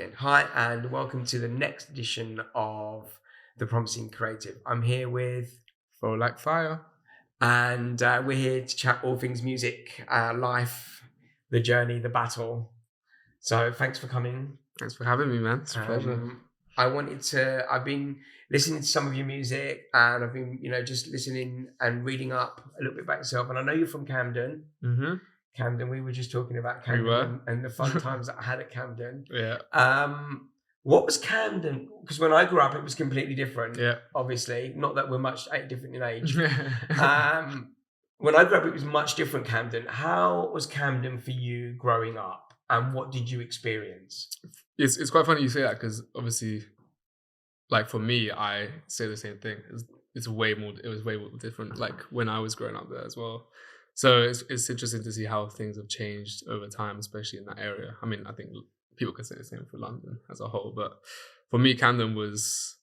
Cracking. Hi, and welcome to the next edition of The Promising Creative. I'm here with, Flow like fire. and we're here to chat all things music, life, the journey, the battle. So thanks for coming. Thanks for having me, man. It's a pleasure. I've been listening to some of your music, and I've been, just listening and reading up a little bit about yourself. And I know you're from Camden. Mm-hmm. Camden, we were just talking about We Camden were. and the fun times that I had at Camden. Yeah. What was Camden? Because when I grew up, it was completely different. Yeah. Obviously, not that we're much different in age. When I grew up, it was much different. Camden. How was Camden for you growing up, and what did you experience? It's quite funny you say that because obviously, like for me, I say the same thing. It was way more different. Like when I was growing up there as well. So it's interesting to see how things have changed over time, especially in that area. I mean, I think people could say the same for London as a whole, but for me, Camden was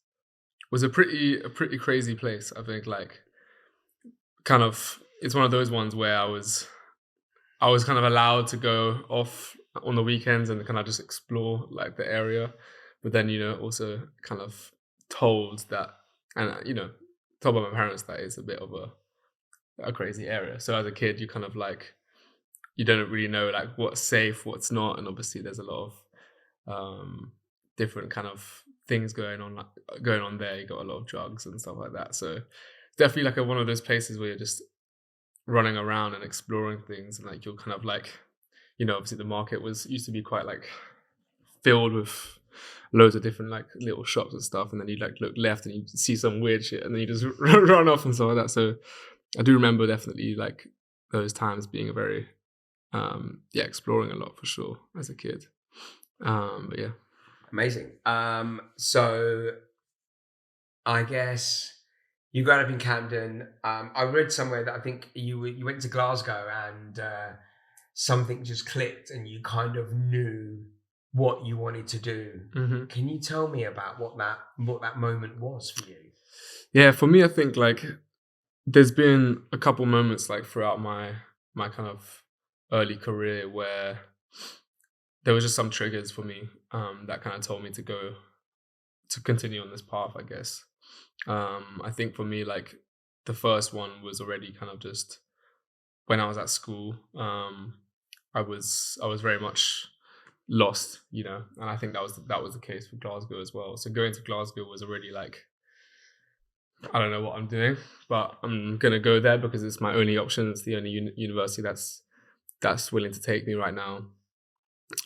a pretty crazy place. I think like kind of it's one of those ones where I was kind of allowed to go off on the weekends and kind of just explore like the area, but then also kind of told that, and told by my parents that it's a bit of a crazy area. So as a kid, you kind of like you don't really know like what's safe, what's not, and obviously there's a lot of different kind of things going on there. You got a lot of drugs and stuff like that. So definitely like one of those places where you're just running around and exploring things, and like you're kind of like, obviously the market used to be quite like filled with loads of different like little shops and stuff, and then you like look left and you see some weird shit, and then you just run off and stuff like that. So I do remember definitely like those times being a very exploring a lot for sure as a kid. But yeah. Amazing. So I guess you grew up in Camden. I read somewhere that I think you went to Glasgow and something just clicked, and you kind of knew what you wanted to do. Mm-hmm. Can you tell me about what that moment was for you? Yeah, for me, I think like there's been a couple moments like throughout my kind of early career where there was just some triggers for me that kind of told me to continue on this path, I guess. I think for me, like the first one was already kind of just when I was at school. I was very much lost, and I think that was the case for Glasgow as well. So going to Glasgow was already like, I don't know what I'm doing, but I'm gonna go there because it's my only option. It's the only university that's willing to take me right now.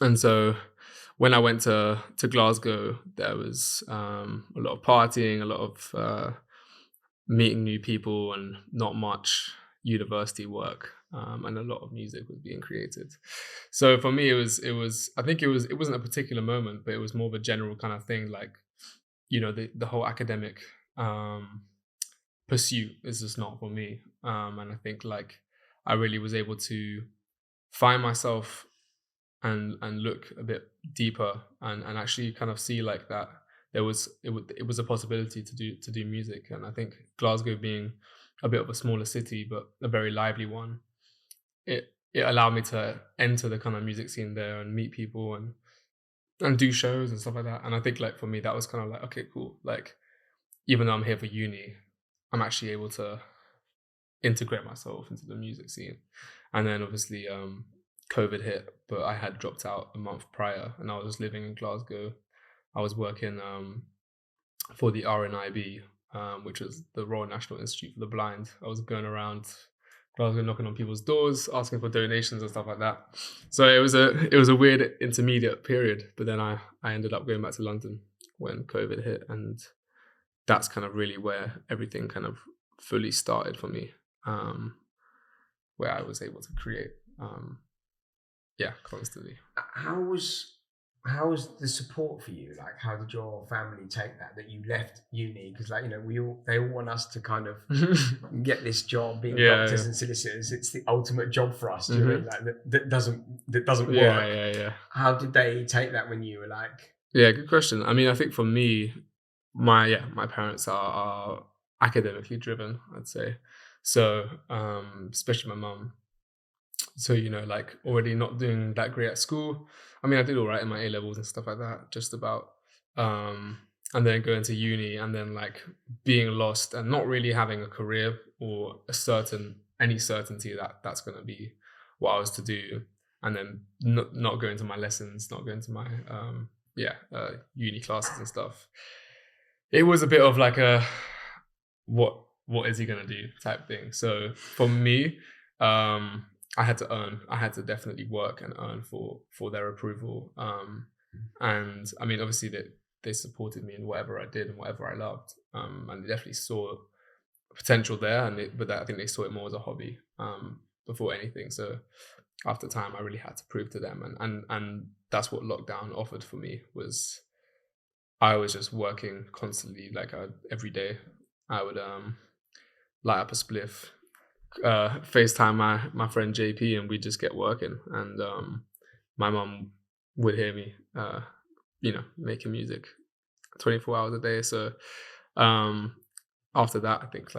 And so when I went to Glasgow, there was a lot of partying, a lot of meeting new people, and not much university work. And a lot of music was being created. So for me, I think it wasn't a particular moment, but it was more of a general kind of thing. Like, the whole academic pursuit is just not for me. And I think like I really was able to find myself and look a bit deeper and actually kind of see like that it was a possibility to do music. And I think Glasgow being a bit of a smaller city but a very lively one, it allowed me to enter the kind of music scene there and meet people and do shows and stuff like that. And I think like for me that was kind of like, okay, cool, like even though I'm here for uni, I'm actually able to integrate myself into the music scene. And then obviously COVID hit, but I had dropped out a month prior and I was just living in Glasgow. I was working for the RNIB, which was the Royal National Institute for the Blind. I was going around Glasgow knocking on people's doors, asking for donations and stuff like that. So it was a weird intermediate period, but then I ended up going back to London when COVID hit, and that's kind of really where everything kind of fully started for me, where I was able to create constantly. How was the support for you? Like, how did your family take that you left uni? Because like, they all want us to kind of get this job being doctors and solicitors. It's the ultimate job for us. Do you mean like that doesn't work? Yeah. How did they take that when you were like? Yeah, good question. I mean, I think for me, my parents are academically driven, I'd say. So especially my mum, So, like already not doing that great at school. I mean, I did all right in my A levels and stuff like that, just about. Um, and then going to uni and then like being lost and not really having a career or any certainty that that's going to be what I was to do. And then not going to my lessons, not going to my uni classes and stuff. It was a bit of like a what is he gonna do type thing. So for me, I had to earn. I had to definitely work and earn for their approval. And I mean, obviously they supported me in whatever I did and whatever I loved. And they definitely saw potential there, but I think they saw it more as a hobby before anything. So after time, I really had to prove to them, and that's what lockdown offered for me. Was I was just working constantly, like every day. I would light up a spliff, FaceTime my friend JP, and we'd just get working. And my mum would hear me, making music 24 hours a day. So um, after that, I think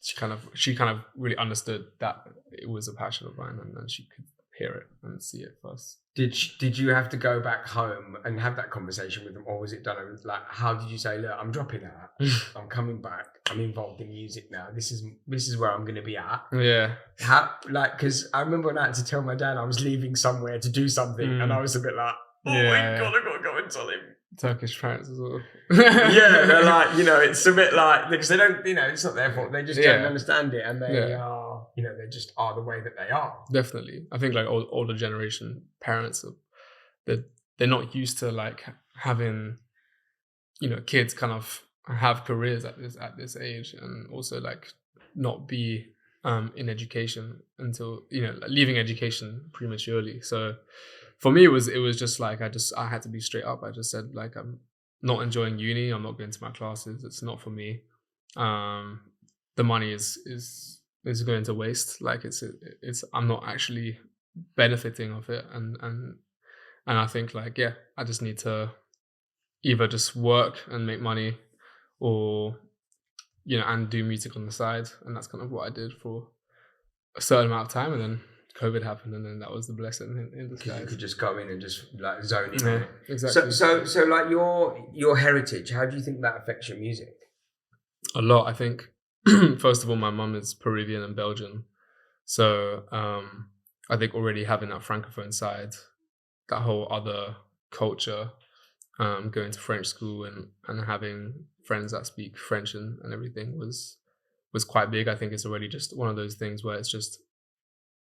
she kind of really understood that it was a passion of mine, and she could hear it and see it first. Did you have to go back home and have that conversation with them, or was it done over, like, how did you say, look, I'm dropping out, I'm coming back, I'm involved in music now, this is where I'm going to be at? Yeah. How, like, because I remember when I had to tell my dad I was leaving somewhere to do something, and I was a bit like, oh my god, I gotta go and tell him. Turkish parents as well. Yeah, they're like, it's a bit like, because they don't, it's not their fault. They just don't understand it, and they are, they just are the way that they are. Definitely, I think like older generation parents, they're not used to like having, kids kind of have careers at this age, and also like not be in education until like leaving education prematurely. So for me, it was just like I had to be straight up. I just said like I'm not enjoying uni. I'm not going to my classes. It's not for me. The money is going to waste. Like it's I'm not actually benefiting of it, and I think like I just need to either just work and make money, or and do music on the side. And that's kind of what I did for a certain amount of time, and then COVID happened, and then that was the blessing in disguise. Because you could just go in and just like zone in Yeah, on it. exactly. So like your heritage, how do you think that affects your music? A lot, I think. First of all, my mum is Peruvian and Belgian, so I think already having that francophone side, that whole other culture, going to French school and having friends that speak French and everything was quite big. I think it's already just one of those things where it's just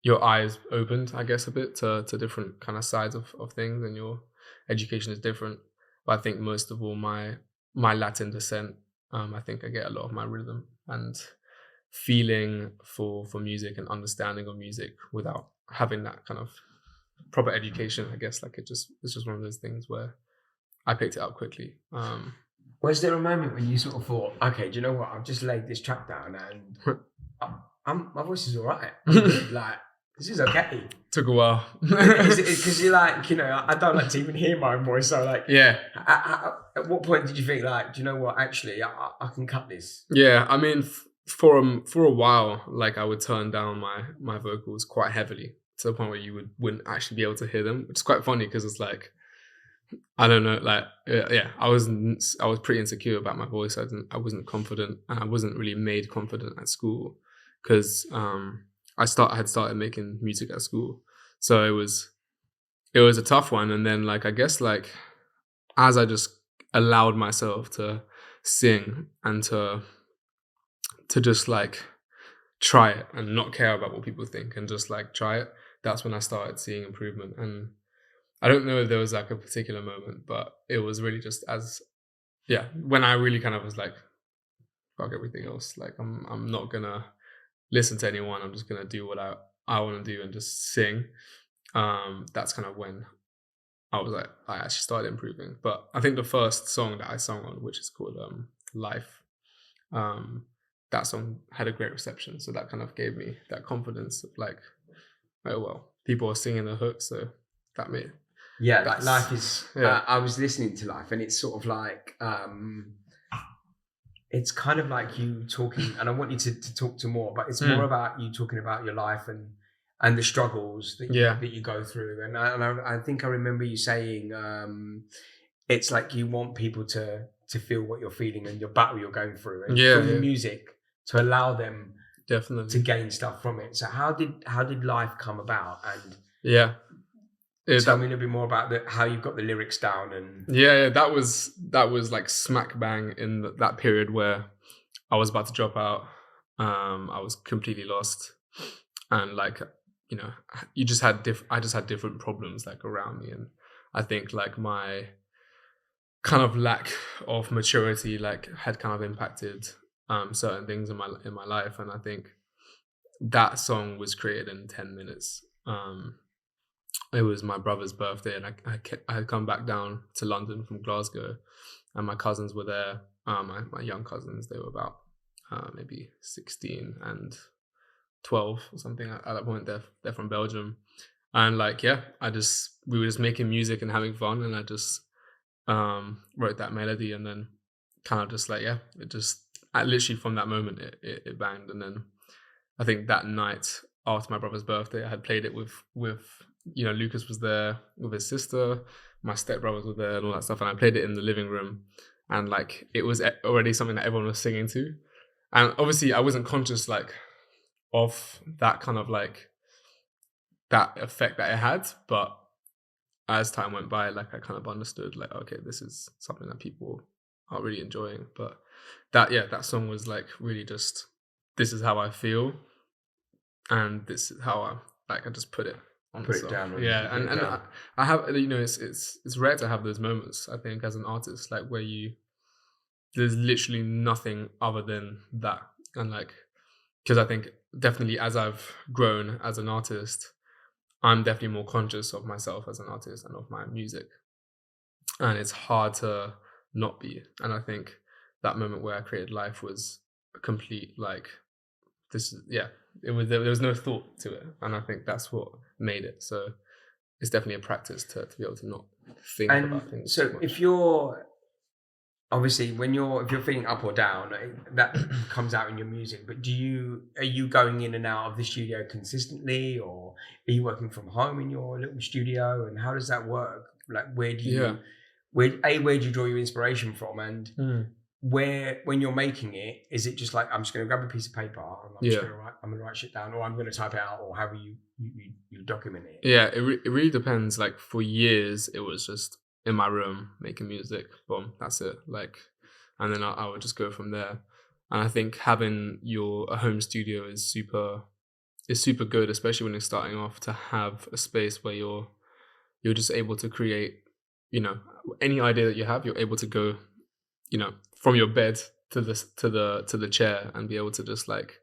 your eyes opened, I guess, a bit to different kind of sides of things, and your education is different. But I think most of all, my Latin descent, I think I get a lot of my rhythm and feeling for music and understanding of music without having that kind of proper education. I guess like it's just one of those things where I picked it up quickly. Was there a moment when you sort of thought, okay, do you know what? I've just laid this track down, and my voice is all right. Like, this is okay. Took a while. Because you're like, I don't like to even hear my own voice. So like, at what point did you think like, do you know what? Actually, I can cut this. Yeah, I mean, for a while, like I would turn down my vocals quite heavily to the point where you wouldn't actually be able to hear them, which is quite funny because it's like, I don't know, like I was pretty insecure about my voice. I wasn't confident, and I wasn't really made confident at school because I had started making music at school, so it was a tough one. And then like I guess like as I just allowed myself to sing and to just like try it and not care about what people think and just like try it, that's when I started seeing improvement. And I don't know if there was like a particular moment, but it was really just when I really kind of was like, fuck everything else. Like I'm not gonna listen to anyone. I'm just gonna do what I want to do and just sing. That's kind of when I was like, I actually started improving. But I think the first song that I sung on, which is called Life, that song had a great reception. So that kind of gave me that confidence of like, oh well, people are singing the hook, so that made like Life is. I was listening to Life, and it's sort of like it's kind of like you talking, and I want you to talk to more, but it's more about you talking about your life and and the struggles Yeah. that you go through. I think I remember you saying it's like you want people to feel what you're feeling and your battle you're going through, and Yeah, through the yeah, music to allow them to definitely. gain stuff from it. So how did life come about? And Yeah. tell That me a little bit more about how you've got the lyrics down and yeah, that was like smack bang in that period where I was about to drop out. I was completely lost, and like you know, you just had I just had different problems like around me, and I think like my kind of lack of maturity like had kind of impacted certain things in my life, and I think that song was created in 10 minutes. It was my brother's birthday, and I had come back down to London from Glasgow, and my cousins were there. My young cousins, they were about maybe 16 and 12 or something at that point. They're from Belgium, and like yeah, we were just making music and having fun, and I just wrote that melody, and then kind of just like yeah, it just I literally from that moment it banged, and then I think that night after my brother's birthday, I had played it with Lucas was there with his sister, my stepbrothers were there, and all that stuff, and I played it in the living room, and like it was already something that everyone was singing to, and obviously I wasn't conscious like of that kind of like that effect that it had, but as time went by, like I kind of understood like okay, this is something that people are really enjoying, but that song was like really just this is how I feel and this is how I just put it on the put it song. down on Yeah, put it and down? I have it's rare to have those moments. I think as an artist, like where there's literally nothing other than that, and like because I think definitely as I've grown as an artist, I'm definitely more conscious of myself as an artist and of my music, and it's hard to not be. And I think that moment where I created Life was a complete like this is yeah there was no thought to it, and I think that's what made it so it's definitely a practice to be able to not think And about things too so if much. you're obviously when if you're feeling up or down, that comes out in your music. But are you going in and out of the studio consistently, or are you working from home in your little studio? And how does that work? Like, Yeah. where do you draw your inspiration from? And Mm. where when you're making it, is it just like I'm just going to grab a piece of paper and Yeah. I'm going to write shit down, or I'm going to type it out, or however you document it? Yeah, it really depends. Like for years, it was just in my room making music. Boom, that's it. Like, and then I would just go from there. And I think having a home studio is super good, especially when you're starting off, to have a space where you're just able to create. You know, any idea that you have, you're able to go. From your bed to the chair and be able to just like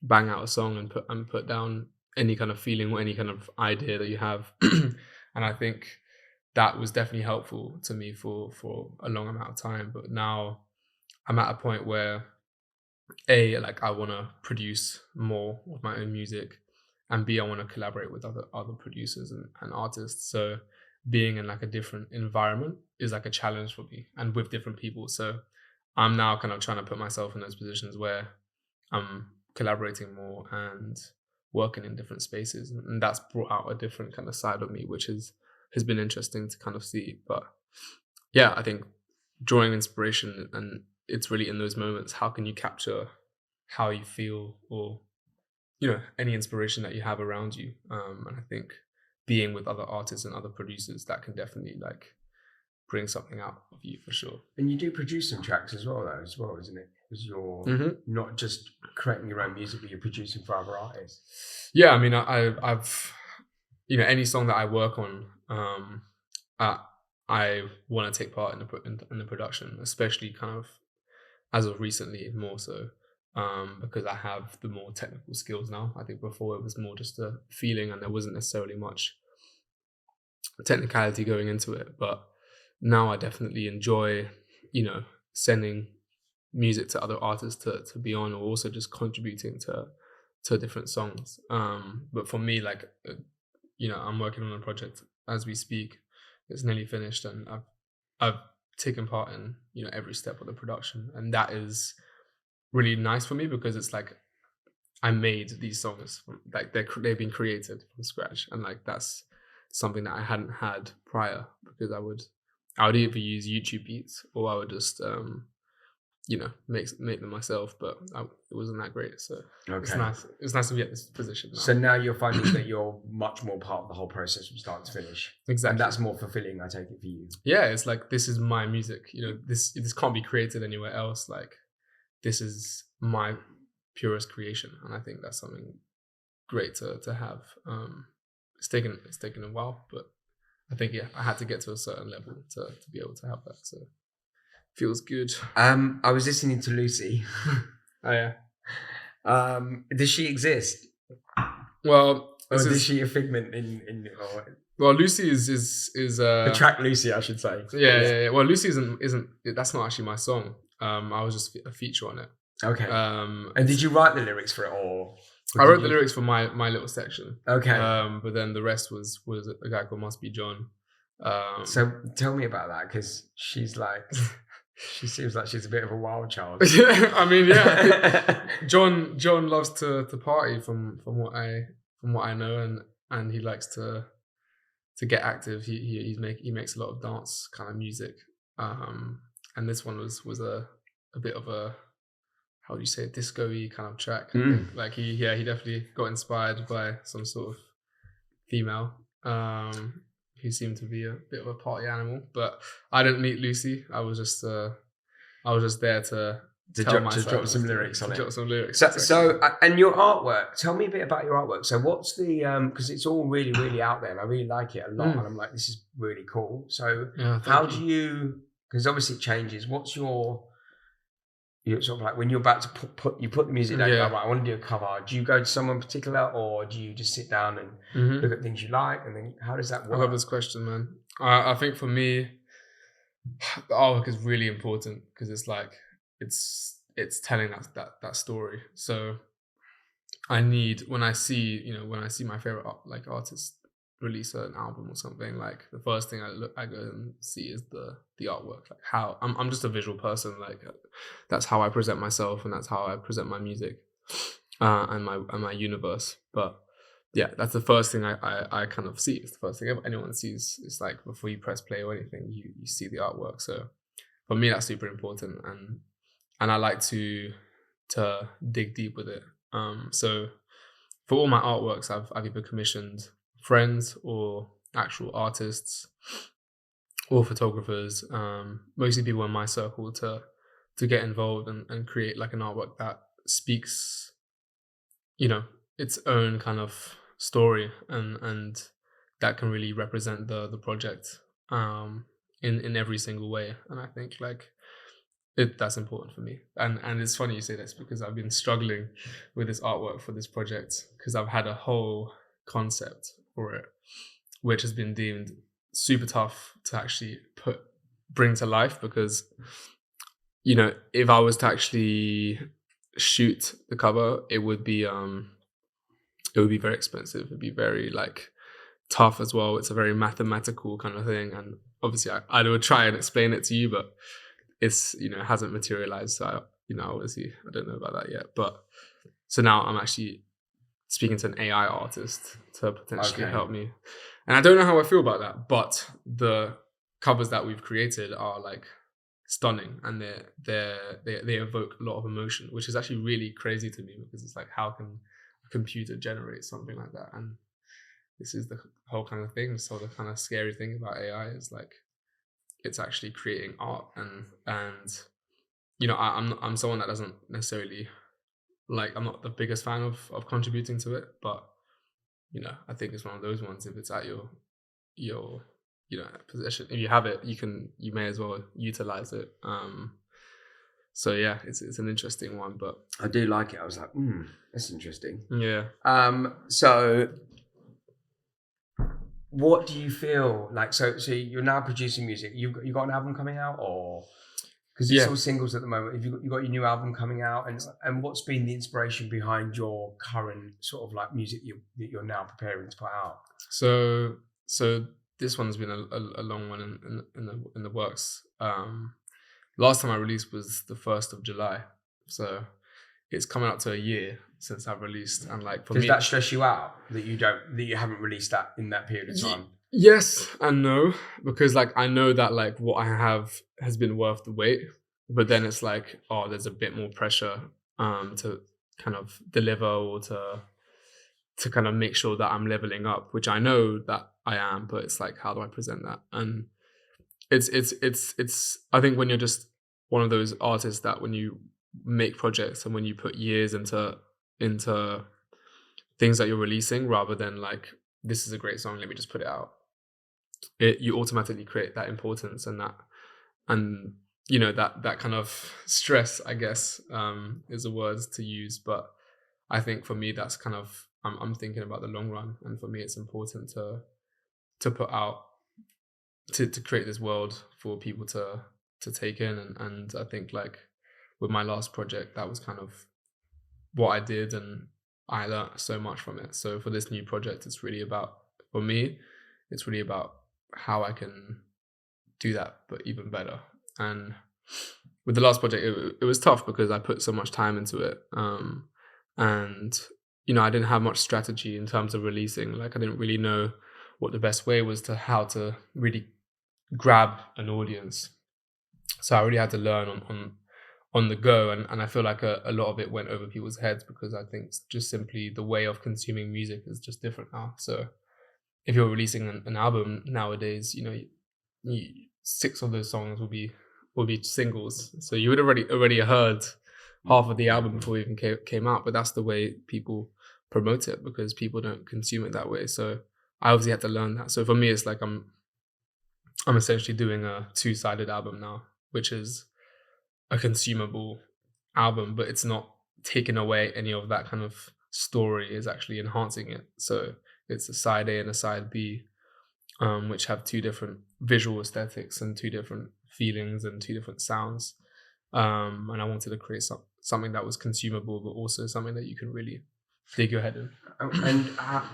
bang out a song and put down any kind of feeling or any kind of idea that you have. And I think that was definitely helpful to me for a long amount of time. But now I'm at a point where like I want to produce more of my own music, and B, I want to collaborate with other producers and artists. So being in like a different environment is like a challenge for me, and with different people. So I'm now kind of trying to put myself in those positions where I'm collaborating more and working in different spaces, and that's brought out a different kind of side of me, which has been interesting to kind of see. But yeah, I think drawing inspiration, and it's really in those moments, how can you capture how you feel, or any inspiration that you have around you. And I think being with other artists and other producers, that can definitely like bring something out of you for sure. And you do produce some tracks as well, though, as well, isn't it? Because you're Hmm. not just creating your own music, but you're producing for other artists. Yeah, I mean, I've any song that I work on, I, I want to take part in in the production, especially kind of as of recently, more so, because I have the more technical skills now. I think before it was more just a feeling, and there wasn't necessarily much technicality going into it. But now I definitely enjoy, sending music to other artists to be on, or also just contributing to different songs. But for me, like I'm working on a project as we speak. It's nearly finished, and I've taken part in every step of the production, and that is really nice for me because it's like I made these songs like they've been created from scratch, and like that's something that I hadn't had prior because I would either use YouTube beats or I would just make them myself, but it wasn't that great. So Okay. it's nice to be at this position now. So now you're finding that you're much more part of the whole process from start to finish, and Exactly. that's more fulfilling, I take it, for you. Yeah, it's like this is my music. This can't be created anywhere else. Like this is my purest creation, and I think that's something great to have. It's taken a while, but I think I had to get to a certain level to be able to have that. So feels good. I was listening to Lucy. Oh yeah. Does she exist, Well, or this is is she a figment in or well. Lucy is the track Lucy, I should say? yeah. Well, Lucy isn't that's not actually my song. I was just a feature on it. Okay. And It's did you write the lyrics for it, or I did wrote the you? lyrics for my little section. Okay. But then the rest was a guy called Must Be John. So tell me about that, because she's like, she seems like she's a bit of a wild child. I mean, yeah. John loves to party from what I know, and he likes to get active. He makes a lot of dance kind of music. And this one was a bit of a, how do you say, disco-y kind of track. I think like he definitely got inspired by some sort of female who seemed to be a bit of a party animal. But I didn't meet Lucy. I was just there to tell my To side drop of the some story, lyrics on to it. drop some lyrics. So, exactly. and your artwork. Tell me a bit about your artwork. So, what's the because it's all really, really out there, and I really like it a lot, and I'm like, this is really cool. So, Yeah, how thank do you. you? Because obviously it changes. What's your sort of like when you're about to put the music down? You go, Yeah. right, I want to do a cover. Do you go to someone particular, or do you just sit down and look at things you like, and then how does that I love work? this question, man. I think for me, the artwork is really important because it's like it's telling that story. So I need when I see my favorite artist release an album or something, like the first thing I go and see is the artwork, like how I'm just a visual person, like that's how I present myself and that's how I present my music and my universe. But yeah, that's the first thing I kind of see. It's the first thing anyone sees. It's like before you press play or anything, you see the artwork. So for me, that's super important, and I like to dig deep with it. So for all my artworks, I've either commissioned friends or actual artists or photographers, mostly people in my circle to get involved and create like an artwork that speaks, you know, its own kind of story and that can really represent the project in every single way. And I think like that's important for me. And it's funny you say this because I've been struggling with this artwork for this project because I've had a whole concept for it, which has been deemed super tough to actually bring to life because if I was to actually shoot the cover, it would be very expensive. It'd be very like tough as well. It's a very mathematical kind of thing, and obviously I would try and explain it to you, but it's hasn't materialized. So obviously I don't know about that yet. But so now I'm actually speaking to an AI artist to potentially Okay. help me, and I don't know how I feel about that. But the covers that we've created are like stunning, and they evoke a lot of emotion, which is actually really crazy to me because it's like, how can a computer generate something like that? And this is the whole kind of thing. So the kind of scary thing about AI is like it's actually creating art, and I'm someone that doesn't necessarily like, I'm not the biggest fan of contributing to it, but I think it's one of those ones. If it's at your position, if you have it, you may as well utilize it. So yeah, it's an interesting one, but I do like it. I was like, that's interesting. yeah. So what do you feel like? So you're now producing music. You got an album coming out, or because it's Yeah. all singles at the moment? Have you got your new album coming out, and what's been the inspiration behind your current sort of like music that you're now preparing to put out? So this one's been a long one in the works. Last time I released was the 1st of July. So it's coming up to a year since I've released, and like for Does me, that stress you out that you haven't released that in that period of time? yes and no, because like I know that like what I have has been worth the wait, but then it's like, oh, there's a bit more pressure to kind of deliver, or to kind of make sure that I'm leveling up, which I know that I am, but it's like, how do I present that? And it's I think when you're just one of those artists that when you make projects and when you put years into things that you're releasing, rather than like, this is a great song, let me just put it out, you automatically create that importance, and that, and that kind of stress, I guess, is a word to use. But I think for me, that's kind of, I'm thinking about the long run, and for me it's important to put out, to create this world for people to take in. And I think like with my last project, that was kind of what I did, and I learned so much from it. So for this new project, it's really about, for me, it's really about how I can do that, but even better. And with the last project, it was tough because I put so much time into it, and I didn't have much strategy in terms of releasing. Like I didn't really know what the best way was, to how to really grab an audience. So I really had to learn on the go, and I feel like a lot of it went over people's heads, because I think it's just simply the way of consuming music is just different now. So if you're releasing an album nowadays, six of those songs will be singles. So you would already heard half of the album before it even came out. But that's the way people promote it, because people don't consume it that way. So I obviously had to learn that. So for me, it's like I'm essentially doing a two-sided album now, which is a consumable album, but it's not taking away any of that kind of story. Is actually enhancing it. So it's a side A and a side B, which have two different visual aesthetics and two different feelings and two different sounds. And I wanted to create something that was consumable, but also something that you can really dig your head in. And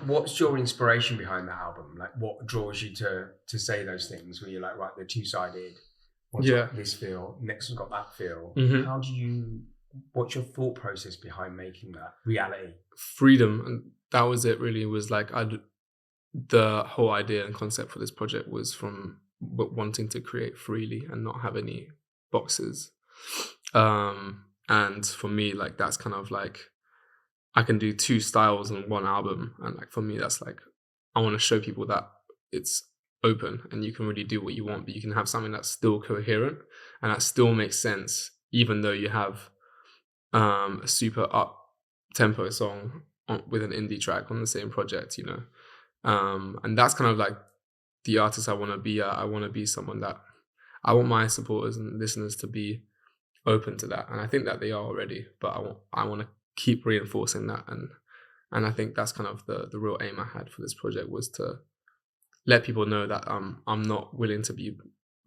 what's your inspiration behind that album? Like, what draws you to say those things? Where you're like, right, they're two sided. One's Yeah. got this feel, next one's got that feel. Mhm. How do you? What's your thought process behind making that reality? Freedom, and that was it. Really, was like the whole idea and concept for this project was from wanting to create freely and not have any boxes. And for me, like that's kind of like, I can do two styles in one album, and like for me, that's like, I want to show people that it's open and you can really do what you want, but you can have something that's still coherent and that still makes sense, even though you have a super up tempo song with an indie track on the same project, and that's kind of like the artist I want to be. I want to be someone that I want my supporters and listeners to be open to that, and I think that they are already. But I want to keep reinforcing that, and I think that's kind of the real aim I had for this project, was to let people know that I'm not willing to be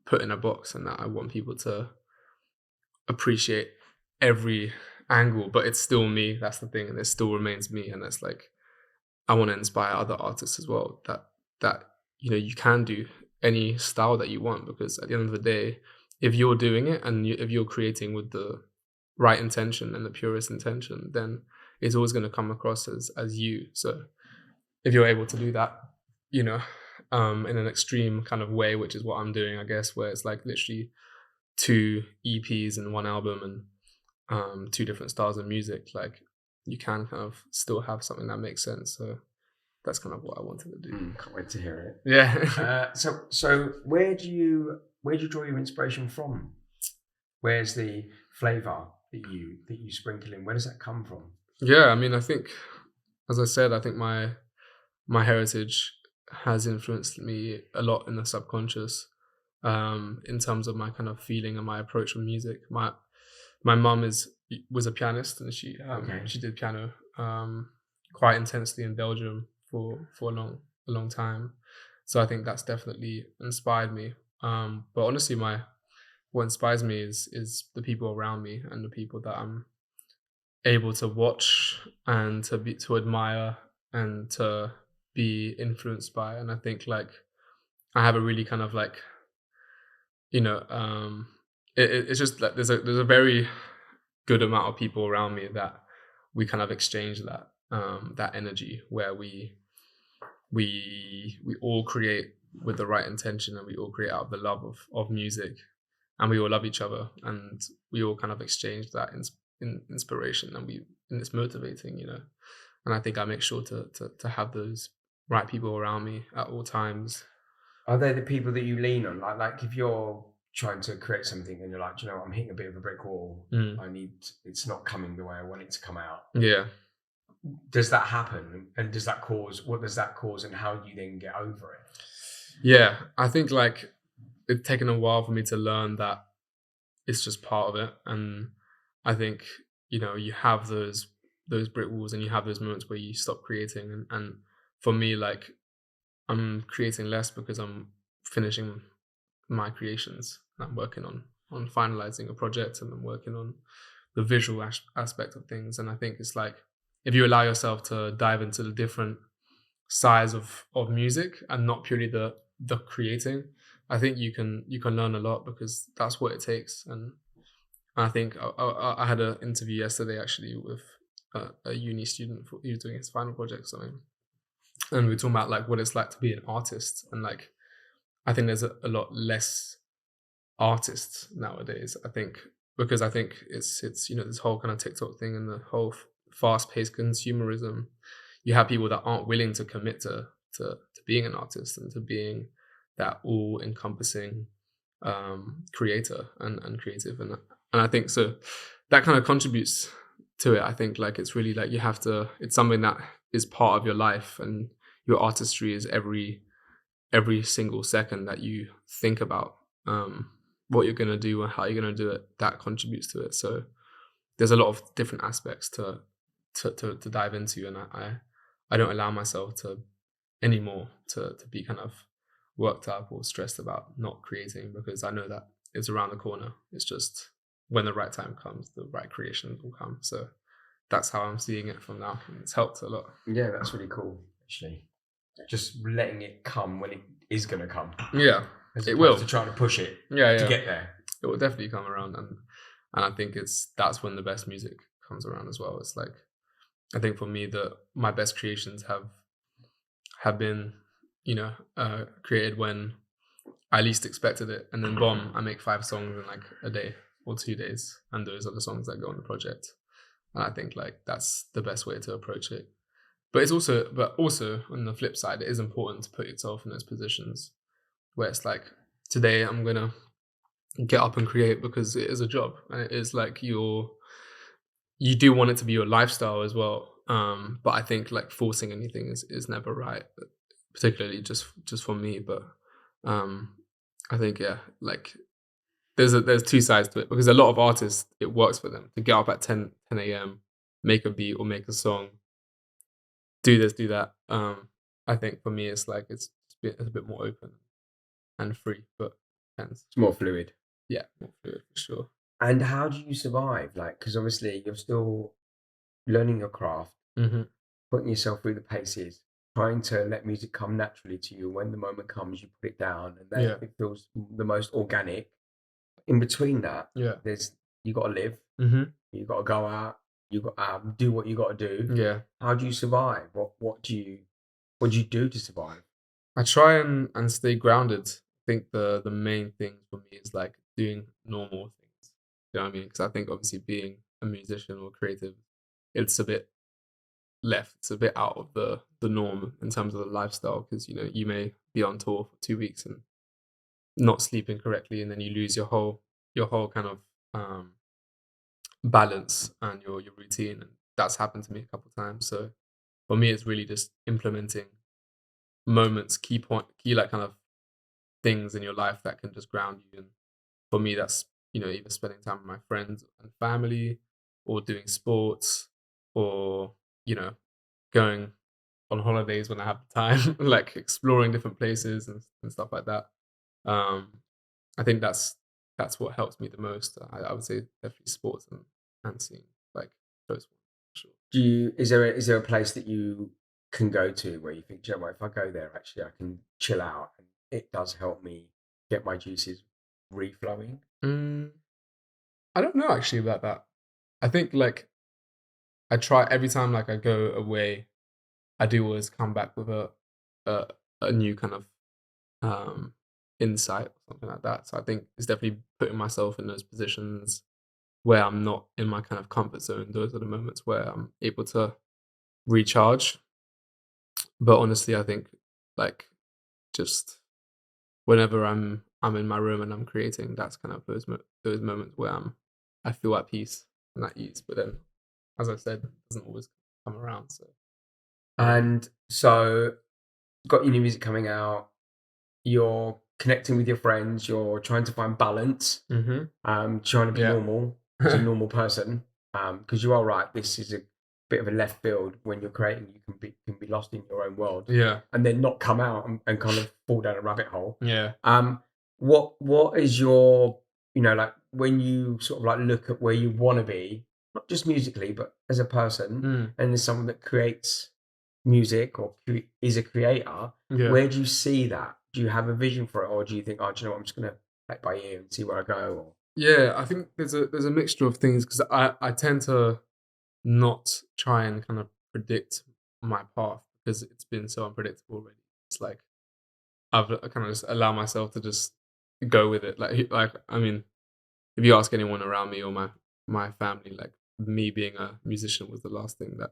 put in a box, and that I want people to appreciate every angle, but it's still me. That's the thing, and it still remains me, and that's like, I want to inspire other artists as well, that you can do any style that you want, because at the end of the day, if you're doing it and if you're creating with the right intention and the purest intention, then it's always going to come across as you. So if you're able to do that, you know, in an extreme kind of way, which is what I'm doing, I guess, where it's like literally two EPs and one album, and two different styles of music, like you can kind of still have something that makes sense. So that's kind of what I wanted to do. Can't wait to hear it. Yeah. So where do you draw your inspiration from? Where's the flavor that you sprinkle in? Where does that come from? Yeah, I mean, I think, as I said, I think my heritage has influenced me a lot in the subconscious, in terms of my kind of feeling and my approach with music. My mum was a pianist, and Okay. she did piano quite intensely in Belgium for a long time. So I think that's definitely inspired me. But honestly, what inspires me is the people around me and the people that I'm able to watch and to admire and to be influenced by. And I think like I have a really kind of like, you know, it's just like there's a very good amount of people around me that we kind of exchange that energy where we all create with the right intention, and we all create out of the love of music, and we all love each other, and we all kind of exchange that inspiration, and it's motivating, and I think I make sure to have those right people around me at all times. Are they the people that you lean on? Like if you're trying to create something and you're like, "Do you know, what? I'm hitting a bit of a brick wall. Mm. I need it's not coming the way I want it to come out." Yeah. Does that happen? And does that cause what does that cause and how do you then get over it? Yeah, I think like it's taken a while for me to learn that it's just part of it, and I think you have those brick walls, and you have those moments where you stop creating, and for me, like I'm creating less because I'm finishing my creations. I'm working on finalizing a project, and I'm working on the visual aspect of things. And I think it's like if you allow yourself to dive into the different sides of music and not purely the creating, I think you can learn a lot because that's what it takes. And I think I had an interview yesterday actually with a uni student. He was doing his final project or something, and we were talking about like what it's like to be an artist, and like I think there's a lot less artists nowadays. I think because I think it's this whole kind of TikTok thing and the whole fast-paced consumerism. You have people that aren't willing to commit to being an artist and to being that all-encompassing creator and creative, and I think so that kind of contributes to it. I think like it's really like you have to. It's something that is part of your life, and your artistry is every single second that you think about um, what you're going to do and how you're going to do it. That contributes to it. So there's a lot of different aspects to dive into, and I don't allow myself to anymore to be kind of worked up or stressed about not creating, because I know that it's around the corner. It's just when the right time comes, the right creation will come. So that's how I'm seeing it from now, and it's helped a lot. Yeah, that's really cool, actually. Just letting it come when it is going to come, Yeah, as it opposed will. to trying to push it Yeah, to yeah. get there. It will definitely come around, and I think that's when the best music comes around as well. It's like I think for me that my best creations have been created when I least expected it, and then boom, I make 5 songs in like a day or 2 days, and those are the songs that go on the project. And I think like that's the best way to approach it. But also on the flip side, it is important to put yourself in those positions where it's like today I'm gonna get up and create because it is a job, and it is like you do want it to be your lifestyle as well. But I think like forcing anything is never right, particularly just for me. But um, I think yeah, like there's two sides to it, because a lot of artists it works for them to get up at 10 a.m., make a beat or make a song, do this, do that. I think for me it's like it's a bit more open and free, but depends. It's more fluid. Yeah, more fluid for sure. And how do you survive? Like, because obviously you're still learning your craft, Hmm. putting yourself through the paces, trying to let music come naturally to you. When the moment comes, you put it down, and then Yeah. it feels the most organic. In between that, Yeah. there's you got to live, Hmm. you got to go out, you got to do what you got to do. Yeah. How do you survive? What do you do to survive? I try and stay grounded. I think the main thing for me is like doing normal things. You know what I mean? Because I think obviously being a musician or creative, it's a bit left. It's a bit out of the norm in terms of the lifestyle. Because you may be on tour for 2 weeks and not sleeping correctly, and then you lose your whole kind of balance and your routine. And that's happened to me a couple of times. So for me, it's really just implementing moments, key like kind of things in your life that can just ground you. And for me, that's either spending time with my friends and family, or doing sports, or you know going on holidays when I have the time, like exploring different places and stuff like that. Um, I think that's what helps me the most. I would say definitely sports and seeing like those ones for sure. Is there a place that you can go to where you think, "Do you know what, if I go there, actually, I can chill out, and it does help me get my juices reflowing." Mm, I don't know actually about that. I think like I try every time like I go away, I do always come back with a a new kind of um insight or something like that. So I think it's definitely putting myself in those positions where I'm not in my kind of comfort zone. Those are the moments where I'm able to recharge. But honestly, I think like just whenever I'm in my room and I'm creating, that's kind of those moments where I feel at peace and at ease. But then, as I said, it doesn't always come around. So um, And so, got your new music coming out. You're connecting with your friends. You're trying to find balance. mhm, Trying to be yeah, normal as a normal person. Because you are right. This is a bit of a left field when you're creating. You can be lost in your own world, yeah, and then not come out and kind of fall down a rabbit hole. yeah, Um, what is your, like when you sort of like look at where you want to be, not just musically, but as a person, mm, and as someone that creates music or is a creator, yeah. where do you see that? Do you have a vision for it, or do you think, oh, do you know what, I'm just gonna play it by ear and see where I go? Or Yeah, I think there's a mixture of things because I tend to not try and kind of predict my path because it's been so unpredictable already. It's like I kind of just allow myself to just go with it. Like I mean, if you ask anyone around me or my family, like me being a musician was the last thing that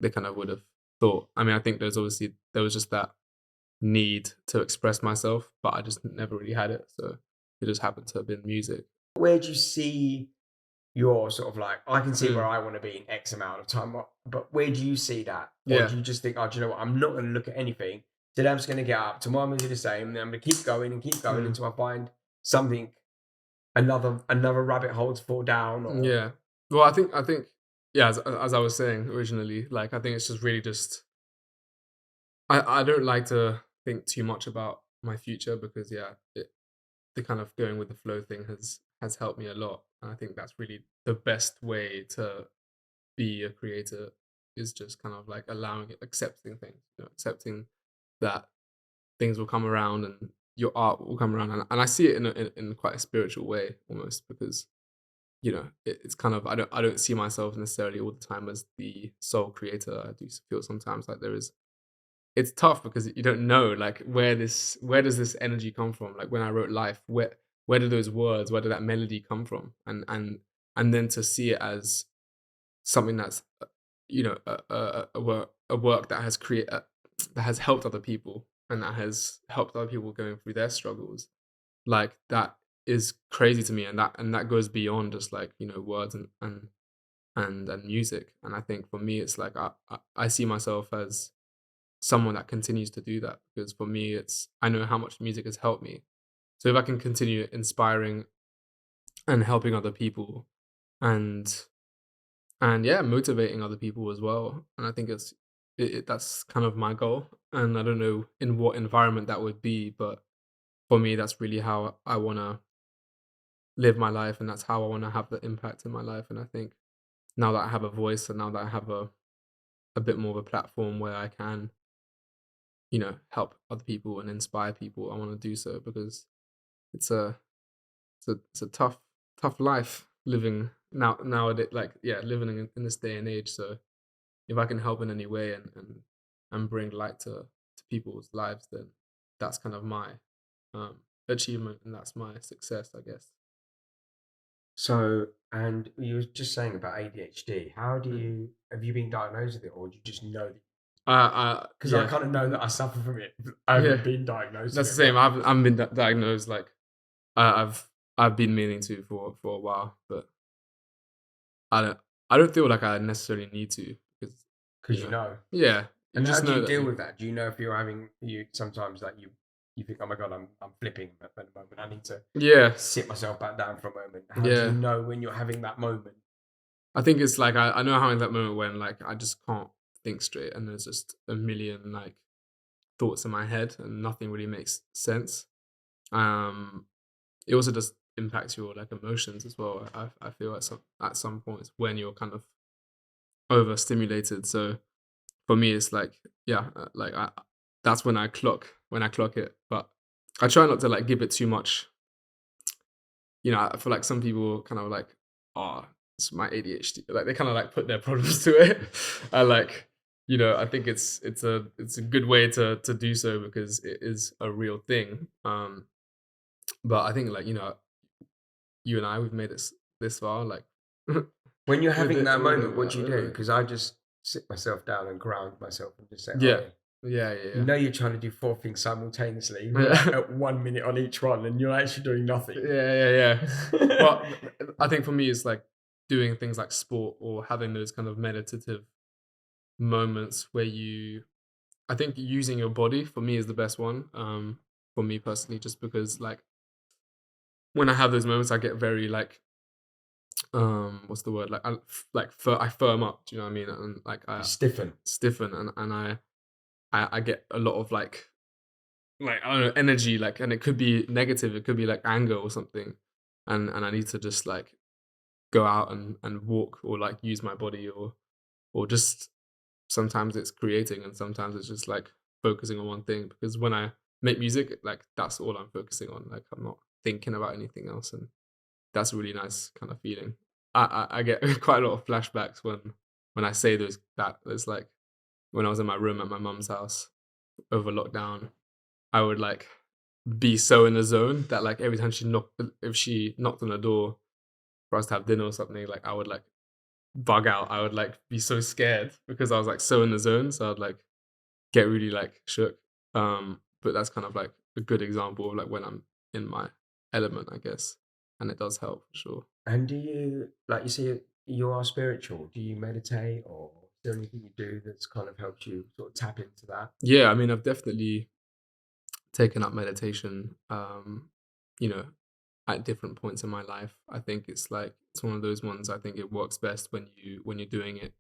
they kind of would have thought. I mean, I think there was just that need to express myself, but I just never really had it. So it just happened to have been music. where do you see your sort of like, I can see where Mm, I want to be in X amount of time, but where do you see that? Or yeah. do you just think, oh, do you know what? I'm not going to look at anything. Today I'm just going to get up. Tomorrow I'm going to do the same. And then I'm going to keep going Mm. until I find something, another rabbit hole to fall down. Or Yeah. Well, I think yeah, as I was saying originally, like I think it's just really just I don't like to think too much about my future because yeah, the kind of going with the flow thing has helped me a lot. And I think that's really the best way to be a creator is just kind of like allowing it, accepting things, accepting that things will come around and your art will come around. And I see it in quite a spiritual way almost because it's kind of I don't see myself necessarily all the time as the sole creator. I do feel sometimes like there is it's tough because you don't know like where does this energy come from? Like when I wrote Life, where did those words, where did that melody come from? And then to see it as something that's a work that has that has helped other people and that has helped other people going through their struggles like, that is crazy to me, and that goes beyond just, like, words and music, and I think for me, it's like I see myself as someone that continues to do that because for me, it's I know how much music has helped me. So if I can continue inspiring and helping other people and yeah, motivating other people as well, and I think that's kind of my goal, and I don't know in what environment that would be, but for me, that's really how I wanna live my life, and that's how I want to have the impact in my life. And I think now that I have a voice, and now that I have a bit more of a platform where I can, help other people and inspire people, I want to do so because it's it's a tough life living nowadays. Like yeah, living in this day and age. So if I can help in any way and bring light to people's lives, then that's kind of my achievement, and that's my success, I guess. so, and you were just saying about ADHD. How do Mm. you have you been diagnosed with it, or do you just know that? Because I Yeah, kind of know that I suffer from it. I yeah. haven't been diagnosed with That's the it, same. but I haven't been diagnosed. Like I've been meaning to for a while, but I don't I don't feel like I necessarily need to because you because you know, know. yeah, you And how just do know you that deal you with that? Do you know if you're having you sometimes like you think, oh my god, I'm flipping at the moment. I need to yeah, sit myself back down for a moment. How do you yeah. know when you're having that moment? I think it's like I know how in that moment when like I just can't think straight and there's just a million like thoughts in my head and nothing really makes sense. Um, it also just impacts your like emotions as well. I feel at some points when you're kind of overstimulated. So for me, it's like yeah, like that's when I clock it. But I try not to like give it too much. I feel like some people kind of like, oh, it's my ADHD. Like they kind of like put their problems to it. I like, I think it's a good way to do so because it is a real thing. But I think like you and I we've made this far like When you're with having it that with moment, it. what do you do? Because I just sit myself down and ground myself and just say, Yeah, "Oi, yeah, yeah, you yeah. know you're trying to do 4 things simultaneously. We're like Yeah. at 1 minute on each one, and you're actually doing Yeah, nothing." yeah, yeah. Well, I think for me, it's like doing things like sport or having those kind of meditative moments where I think using your body for me is the best one. For me personally, just because like when I have those moments, I get very like, what's the word? Like, I firm up. Do you know what I mean? And like, You I stiffen. stiffen, and I get a lot of like I don't know energy, like, and it could be negative. It could be like anger or something, and I need to just like go out and walk or like use my body or just sometimes it's creating and sometimes it's just like focusing on one thing because when I make music like that's all I'm focusing on, like I'm not thinking about anything else, and that's a really nice kind of feeling. I get quite a lot of flashbacks when I say that it's like when I was in my room at my mum's house over lockdown. I would like be so in the zone that like every time if she knocked on the door for us to have dinner or something, like I would like bug out. I would like be so scared because I was like so in the zone. So I'd like get really like shook. But that's kind of like a good example of like when I'm in my element, I guess. And it does help for sure. And do you, like you say, you are spiritual? Do you meditate, or is there anything you do that's kind of helped you sort of tap into that? Yeah, I mean I've definitely taken up meditation, you know, at different points in my life. I think it's one of those ones I think it works best when you're doing it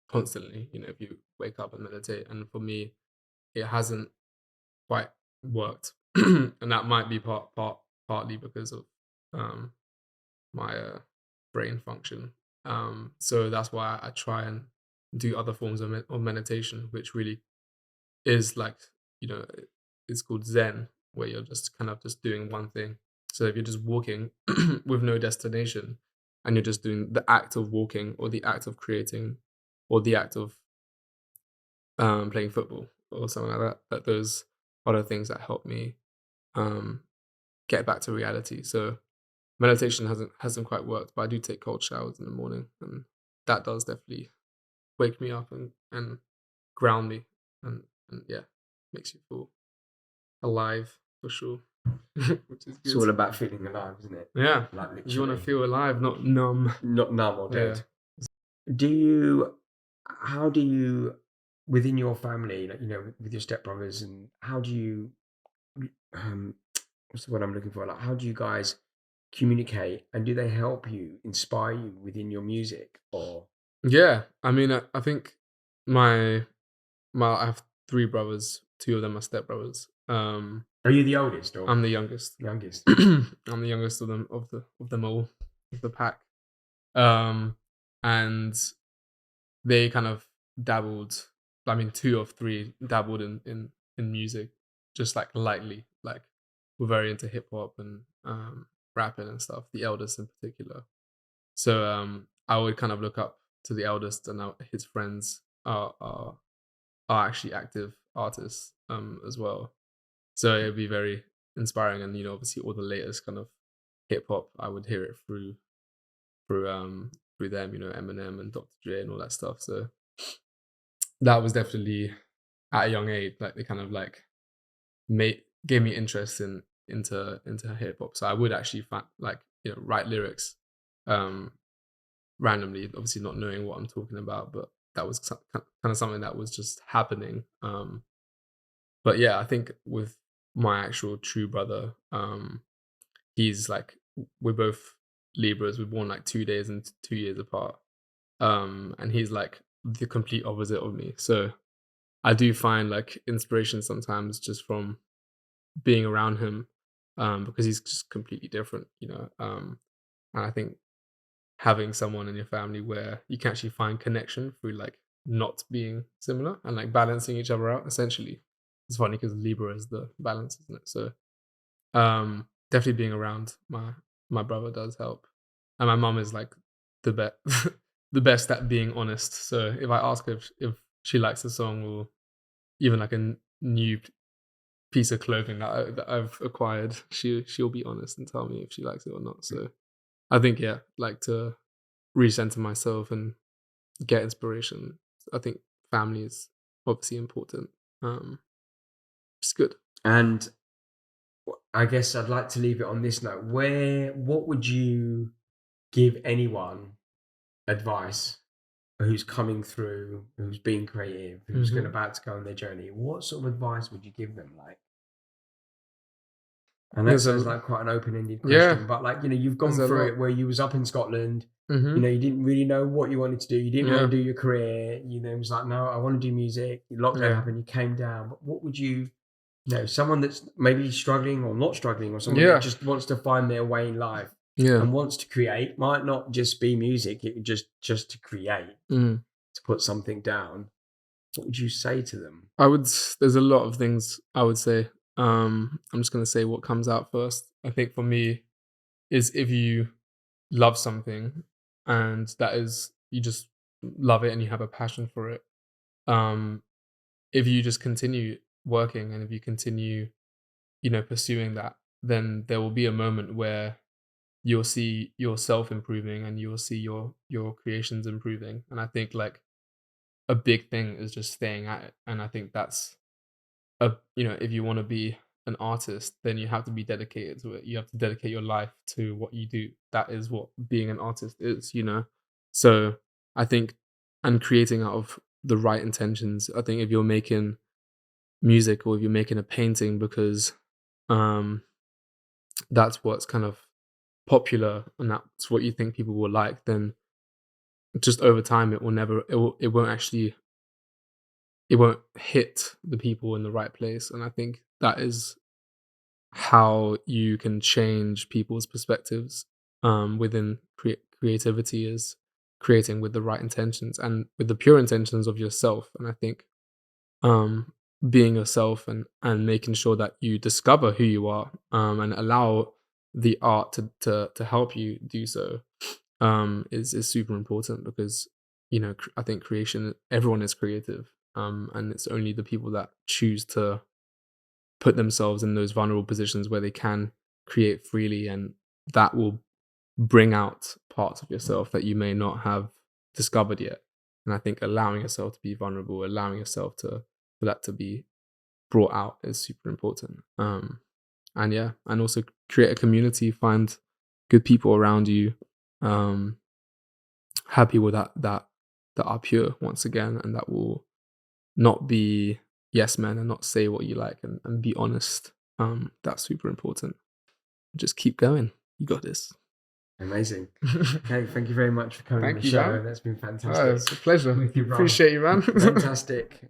constantly, if you wake up and meditate. And for me, it hasn't quite worked. And that might be partly because of um my brain function. So that's why I try and do other forms of meditation, which really is like, you know, it's called Zen, where you're just kind of just doing one thing. So if you're just walking with no destination and you're just doing the act of walking or the act of creating or the act of playing football or something like that, that those are the things that help me um, get back to reality. So meditation hasn't quite worked, but I do take cold showers in the morning, and that does definitely wake me up and ground me, and yeah, makes you feel alive for sure, which is It's good. all about feeling alive, isn't it? Yeah, Like you want to literally, feel alive, not numb. not numb or Yeah, dead. Do you, how do you, within your family, like, with your stepbrothers, and how do you, um, what's the word I'm looking for? Like, how do you guys communicate, and do they help you, inspire you within your music, or yeah. I mean, I think my I have three brothers. Two of them are stepbrothers. are you the oldest or I'm the youngest. youngest? I'm the youngest of them of them all of the pack. Um, and they kind of dabbled. I mean, two of three dabbled in music, just like lightly. Like we're very into hip hop and rapping and stuff. The eldest in particular. So I would kind of look up to the eldest, and his friends are actually active artists as well. So it'd be very inspiring, and obviously all the latest kind of hip hop, I would hear it through through them, Eminem and Dr. Dre and all that stuff. So that was definitely at a young age, like they kind of like made gave me interest into hip hop. So I would actually like write lyrics um randomly, obviously not knowing what I'm talking about, but that was kind of something that was just happening. But yeah, I think with my actual true brother, he's like we're both Libras. We're born like 2 days and 2 years apart. And he's like the complete opposite of me. So I do find like inspiration sometimes just from being around him, because he's just completely different. And I think having someone in your family where you can actually find connection through like not being similar and like balancing each other out essentially. It's funny because Libra is the balance, isn't it? So definitely being around my brother does help. And my mom is like the the best at being honest. So if I ask her if she likes the song or even like a new piece of clothing that I've acquired, she'll be honest and tell me if she likes it or not. So I think yeah, like to recenter myself and get inspiration. I think family is obviously important. Um, it's good. And I guess I'd like to leave it on this note. What would you give anyone advice who's coming through, who's being creative, who's going Hmm. about to go on their journey? What sort of advice would you give them? Like, and that There's sounds a like quite an open-ended yeah. question, but like, you've There's gone a through lot. it where you was up in Scotland, Hmm. you didn't really know what you wanted to do. You didn't want to Yeah. do your career. You then was like, no, I want to do music. Lockdown Yeah. happened, you came down. But what would someone that's maybe struggling or not struggling, or someone that Yeah. just wants to find their way in life Yeah. and wants to create, might not just be music, it would just to create, Mm. to put something down. What would you say to them? There's a lot of things I would say. I'm just gonna say what comes out first. I think for me is if you love something and that is you just love it and you have a passion for it. Um, if you just continue working and if you continue, pursuing that, then there will be a moment where you'll see yourself improving and you'll see your creations improving. And I think like a big thing is just staying at it. And I think that's if you want to be an artist, then you have to be dedicated to it. You have to dedicate your life to what you do. That is what being an artist is. So I think, and creating out of the right intentions. I think if you're making music or if you're making a painting because um that's what's kind of popular and that's what you think people will like, then just over time it will never it won't hit the people in the right place. And I think that is how you can change people's perspectives within creativity is creating with the right intentions and with the pure intentions of yourself. And I think um, being yourself and making sure that you discover who you are and allow the art to help you do so is super important because I think creation everyone is creative and it's only the people that choose to put themselves in those vulnerable positions where they can create freely and that will bring out parts of yourself that you may not have discovered yet. And I think allowing yourself to be vulnerable, allowing yourself to for that to be brought out is super important. And yeah, and also create a community, find good people around you, um, have people that are pure once again, and that will not be yes men and not say what you like and be honest. That's super important. Just keep going. You got this. Amazing. Okay, thank you very much for coming on the Thank you, show. man. That's been Oh, fantastic. it's a pleasure. With you, brother. Appreciate you, man. Fantastic.